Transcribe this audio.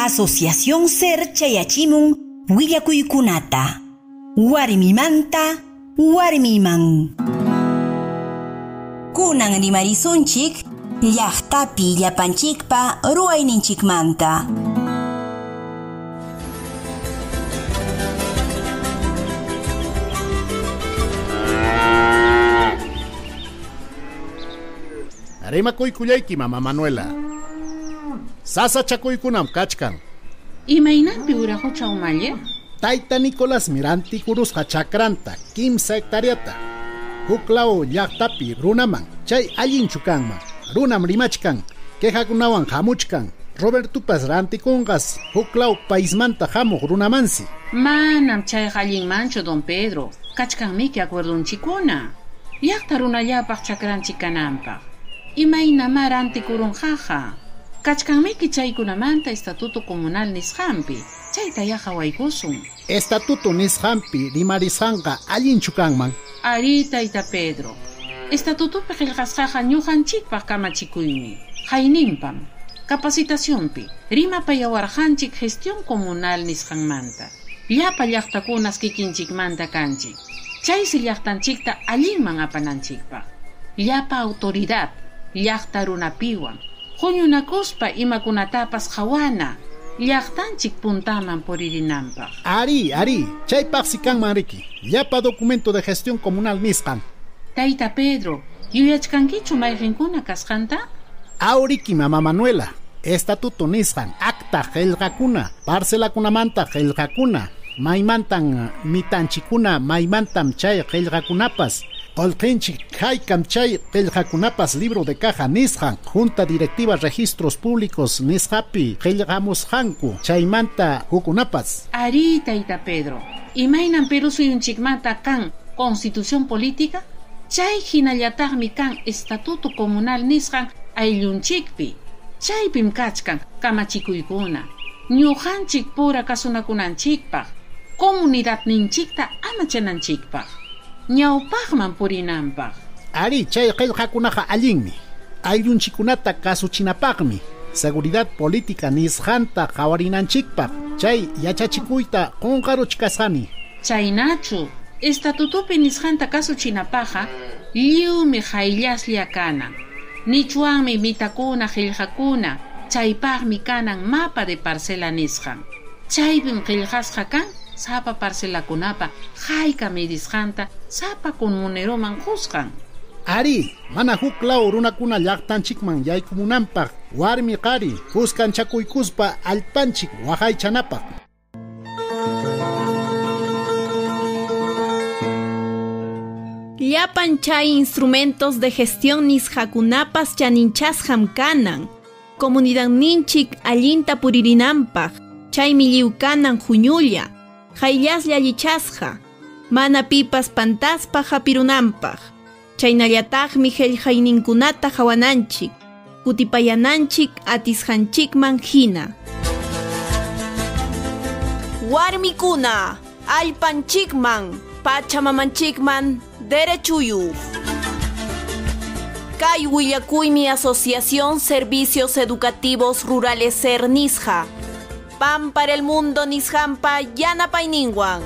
Asociación Ser chayachimun willakuykunata. Warmimanta warmiman. Kunan rimarisonchik llaqtapi llapanchikpa ruwayninchikmanta. Rimakuykullayki mama Manuela. Sasa chakuykunam kachkan. Imaynanpi uraqucha umalle? Tayta Nicolás Miranti kurusqa chakranta 15 hectáreata. Huklaw llaqtapi runaman chay allinchu kanman. Runam rimachkan, quejakunawan hamuchkan. Robertupas rantikunqas huklaw paismanta hamuq runamansi. Manam chay allinmanchu don Pedro. Kachkanmiki acuerdunchikuna. Llaqta runallapaq chakranchik kananpaq. Imaynama rantikurunqaqa. Kachkanmiki chaykunamanta estatuto comunal nisqanpi. Chayta yaqa waykusun. Estatuto nisqanpi rimarisqanqa allinchu kanman. Ari tayta Pedro. Estatutupi qillqasqaqa ñuqanchikpaq kamachikuymi. Hayninpam. Capacitacionpi. Rimapa yawarqanchik gestión comunal nisqanmanta. Llapa llaqtakunas kikinchikmanta kanchik. Chaysi llaqtanchikta allinman apananchikpaq. Llapa autoridad. Llaqta runapiwan. Huñunakuspa imakunatapas hawana. Llaqtanchik puntaman puririnanpaq. Ari, chaypaqsi kanman riki. Llapa documento de gestión comunal nisqan. Tayta Pedro, yuyachkankichu mayqinkuna kasqanta? Auriki mama Manuela. Estatuto nisqan acta qillqakuna, parcelakunamanta qillqakuna, maymantan mitanchikuna, maymantam chay qillqakunapas. Olqinchik haykam chay qillqakunapas libro de caja nisqan, junta directiva registros públicos nisqapi qillqamusqanku chaymanta hukunapas. Ari tayta Pedro, imaynan Perú suyunchikmanta kan constitución política? Chay hinallataqmi kan estatuto comunal nisqan ayllunchikpi. Chaypim kachkan kamachikuykuna. Ñuqanchik pura kasunakunanchikpaq. Comunidad ninchikta amachananchikpaq. Ñawpaqman purinanpaq. Ari, chay qillqakunaqa allinmi. Ayllunchikunata kasuchinapaqmi. Seguridad política nisqanta qawarinanchikpaq. Chay yachachikuyta qunqaruchkasqani. Chaynachu, estatutupi nisqanta kasuchinapaqa lliwmi hayllaslla kanan. Nichuanmi mitakuna qillqakuna. Chaypaqmi kanan mapa de parcela nisqan. Chaypim qillqasqa kan sapa parcelakunapa hayka midisqanta sapa comuneroman qusqan. Ari, mana huklaw runakuna llaqtanchikman yaykumunanpaq warmi qari huskanchakuykuspa allpanchik waqaychanapaq. Llapan chay instrumentos de gestión nisqakunapas chaninchasqam kanan. Comunidad ninchik allinta puririnanpaq. Chaymi lliw kanan huñulla. Hayllaslla allichasqa. Mana pipas pantaspa hapirunanpaq. Chaynallataqmi qillqayninkunata hawananchik. Kutipayananchik atisqanchikman hina. Warmikuna, allpanchikman, pachamamanchikman derechuyuq. Kay willakuymi Asociación Servicios Educativos Rurales Ser nisqa. Pan para el mundo nisqanpa yanapayninwan.